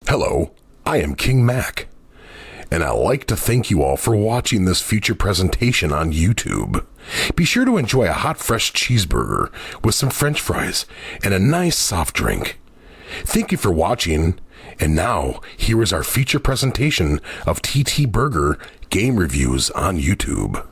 Hello, I am King Mac, and I'd like to thank you all for watching this feature presentation on YouTube. Be sure to enjoy a hot fresh cheeseburger with some french fries and a nice soft drink. Thank you for watching, and now here is our feature presentation of TTBurger game reviews on YouTube.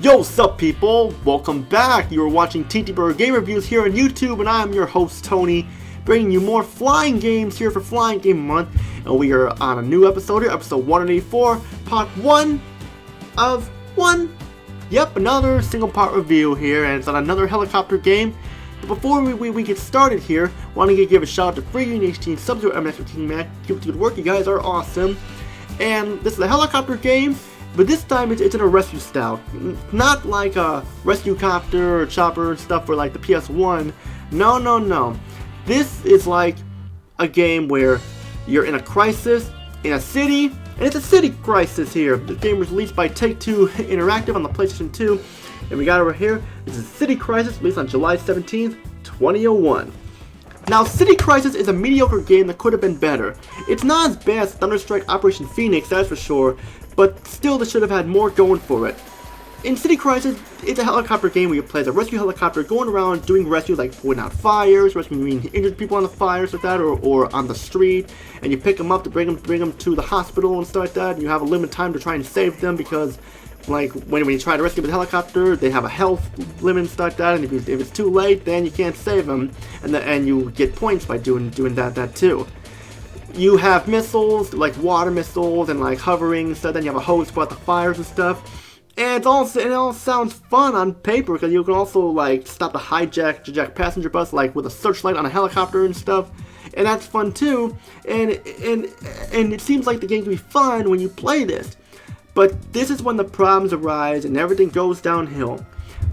Yo, sup people? Welcome back. You are watching TTBurger game reviews here on YouTube, and I am your host Tony, bringing you more flying games here for Flying Game Month. And we are on a new episode here, episode 184, part 1 of 1. Yep, another single part review here, and it's on another helicopter game. But before we get started here, I want to give a shout out to Free UNH SubZeroMNX for Team Mac. Keep up the good work, you guys are awesome. And this is a helicopter game. But this time it's in a rescue style, not like a rescue copter or chopper and stuff for like the PS1. No. This is like a game where you're in a crisis in a city, and it's a city crisis here. The game was released by Take-Two Interactive on the PlayStation 2, and we got over here. This is City Crisis, released on July 17th, 2001. Now, City Crisis is a mediocre game that could have been better. It's not as bad as Thunderstrike Operation Phoenix, that's for sure, but still they should have had more going for it. In City Crisis, it's a helicopter game where you play as a rescue helicopter going around doing rescues like putting out fires, rescuing injured people on the fires like that, or on the street, and you pick them up to bring them to the hospital and stuff like that, and you have a limited time to try and save them because like when you try to rescue with a helicopter, they have a health limit and stuff like that, and if it's too late, then you can't save them, and you get points by doing that too. You have missiles, like water missiles and like hovering stuff, then you have a hose to put out the fires and stuff. And it all sounds fun on paper, because you can also like stop the hijack passenger bus like with a searchlight on a helicopter and stuff. And that's fun too. And it seems like the game can be fun when you play this. But this is when the problems arise and everything goes downhill.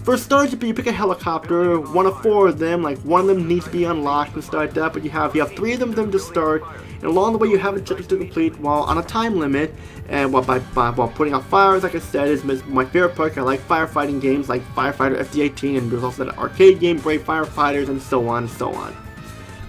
For starters, you pick a helicopter, one of 4 of them, like one of them needs to be unlocked and stuff like that, but you have 3 of them to start, and along the way you have a checklist to complete while on a time limit, and while putting out fires, like I said, is my favorite part. I like firefighting games like Firefighter FD18, and there's also that arcade game, Brave Firefighters, and so on and so on.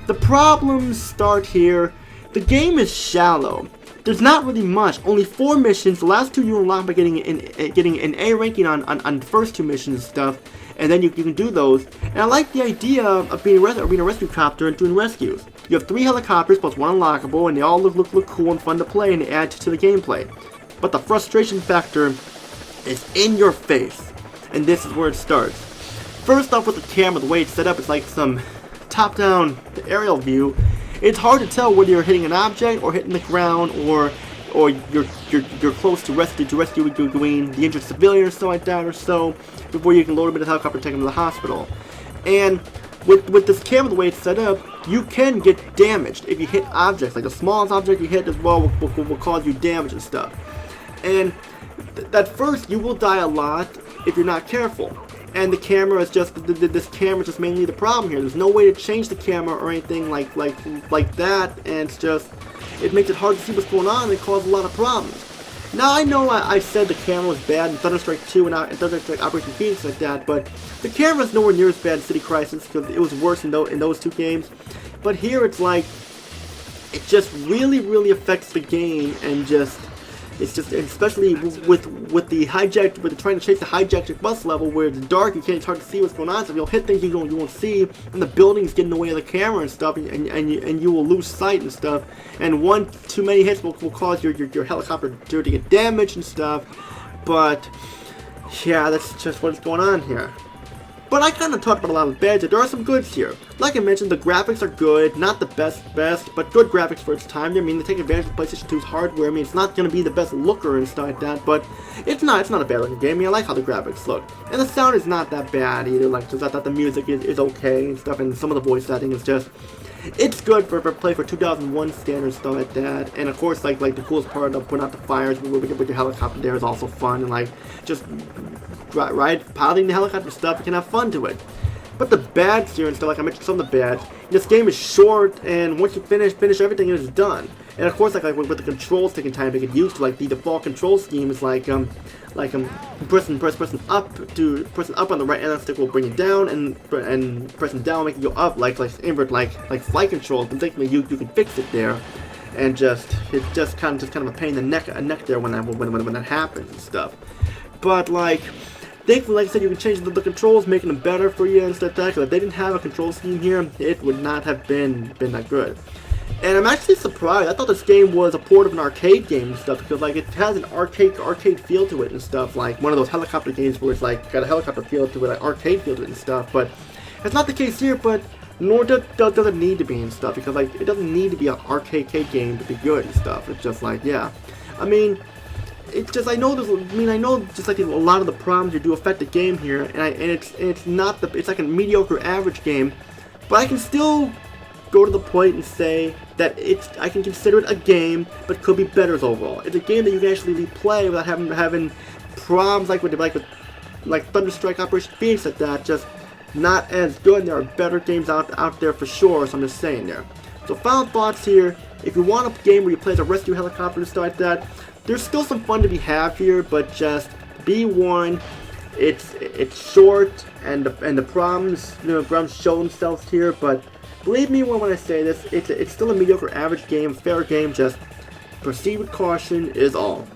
The problems start here. The game is shallow. There's not really much. Only 4 missions. The last 2 you unlock by getting an A ranking on the first 2 missions and stuff, and then you can do those. And I like the idea of being a rescue copter and doing rescues. You have 3 helicopters plus 1 unlockable, and they all look cool and fun to play, and they add to the gameplay. But the frustration factor is in your face, and this is where it starts. First off, with the camera, the way it's set up, it's like some top-down aerial view. It's hard to tell whether you're hitting an object or hitting the ground, or you're close to rescuing the injured civilian or something like that, or so, before you can load them in the helicopter and take them to the hospital. And with this camera, the way it's set up, you can get damaged if you hit objects. Like the smallest object you hit as well will cause you damage and stuff. And at first, you will die a lot if you're not careful. And the camera is this camera is just mainly the problem here. There's no way to change the camera or anything like that, and it makes it hard to see what's going on, and it causes a lot of problems. Now I know I said the camera was bad in Thunderstrike 2 and Thunderstrike Operation Phoenix like that, but the camera is nowhere near as bad in City Crisis, because it was worse in those 2 games. But here it's like, it just really affects the game, and it's just, especially with the trying to chase the hijacked bus level where it's dark, it's hard to see what's going on, so you'll hit things you won't see, and the buildings get in the way of the camera and stuff, and you will lose sight and stuff, and too many hits will cause your helicopter to get damaged and stuff. But yeah, that's just what's going on here. But I kind of talked about a lot of the bad. There are some goods here. Like I mentioned, the graphics are good, not the best, but good graphics for its time. I mean, they take advantage of PlayStation 2's hardware. I mean, it's not going to be the best looker and stuff like that, but it's not a bad looking game. I mean, I like how the graphics look. And the sound is not that bad either. Like, just I thought the music is okay and stuff, and some of the voice acting is just... It's good for play for 2001 standards, stuff like that. And of course, like the coolest part of putting out the fires with your helicopter there is also fun, and like just piloting the helicopter stuff, you can have fun to it. But the bads here and stuff, like I mentioned some of the bads, this game is short, and once you finish everything, it is done. And of course, like with the controls taking time to get used to, like the default control scheme is pressing up on the right analog stick will bring it down, and pressing down will make it go up, like invert, like flight controls. But thankfully, you can fix it there, and it's just kind of a pain in the neck there when that happens and stuff. But like, thankfully, like I said, you can change the controls, making them better for you and stuff like that. Because if they didn't have a control scheme here, it would not have been that good. And I'm actually surprised. I thought this game was a port of an arcade game and stuff, because like it has an arcade feel to it and stuff, like one of those helicopter games where it's like got a helicopter feel to it, an arcade feel to it and stuff. But it's not the case here. But nor does it need to be and stuff, because like it doesn't need to be an arcade game to be good and stuff. It's just like, yeah, I mean, it's just I know just like a lot of the problems you do affect the game here, and it's like a mediocre average game, but I can still go to the point and say that I can consider it a game, but could be better overall. It's a game that you can actually replay without having problems like Thunderstrike, Operation Phoenix, like that. Just not as good. There are better games out there for sure. So I'm just saying there. So final thoughts here. If you want a game where you play as a rescue helicopter and stuff like that, there's still some fun to be had here, but just be warned. It's short, and the problems show themselves here, but believe me when I say this, it's still a mediocre average game, fair game, just proceed with caution is all.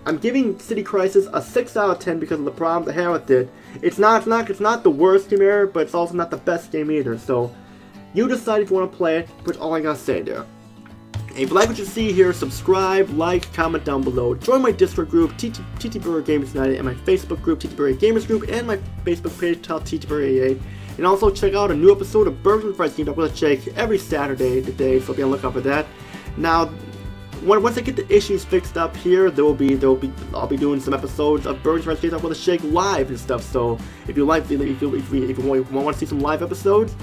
I'm giving City Crisis a 6 out of 10 because of the problems I had with it. It's not the worst game ever, but it's also not the best game either, so you decide if you want to play it, which all I gotta say there. If you like what you see here, subscribe, like, comment down below. Join my Discord group, TTBurger Gamers United, and my Facebook group, TTBurger Gamers Group, and my Facebook page, TTBurger 88. And also check out a new episode of Burgers and Fries Game Talk with a Shake every Saturday today, so be on the lookout for that. Now, once I get the issues fixed up here, I'll be doing some episodes of Burgers and Fries Game Talk with a Shake live and stuff. So if you want to see some live episodes,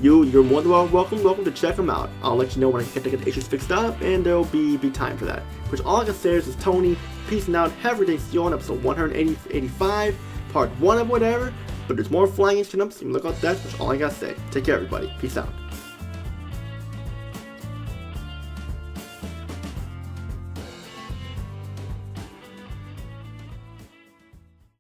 you're more than welcome to check them out. I'll let you know when I get the issues fixed up, and there'll be time for that. Which all I can say is Tony, peace and out. Have a great day. See you on episode 185, part 1 of whatever. But there's more flying games coming up, so you can look out that. That's all I gotta say. Take care, everybody. Peace out.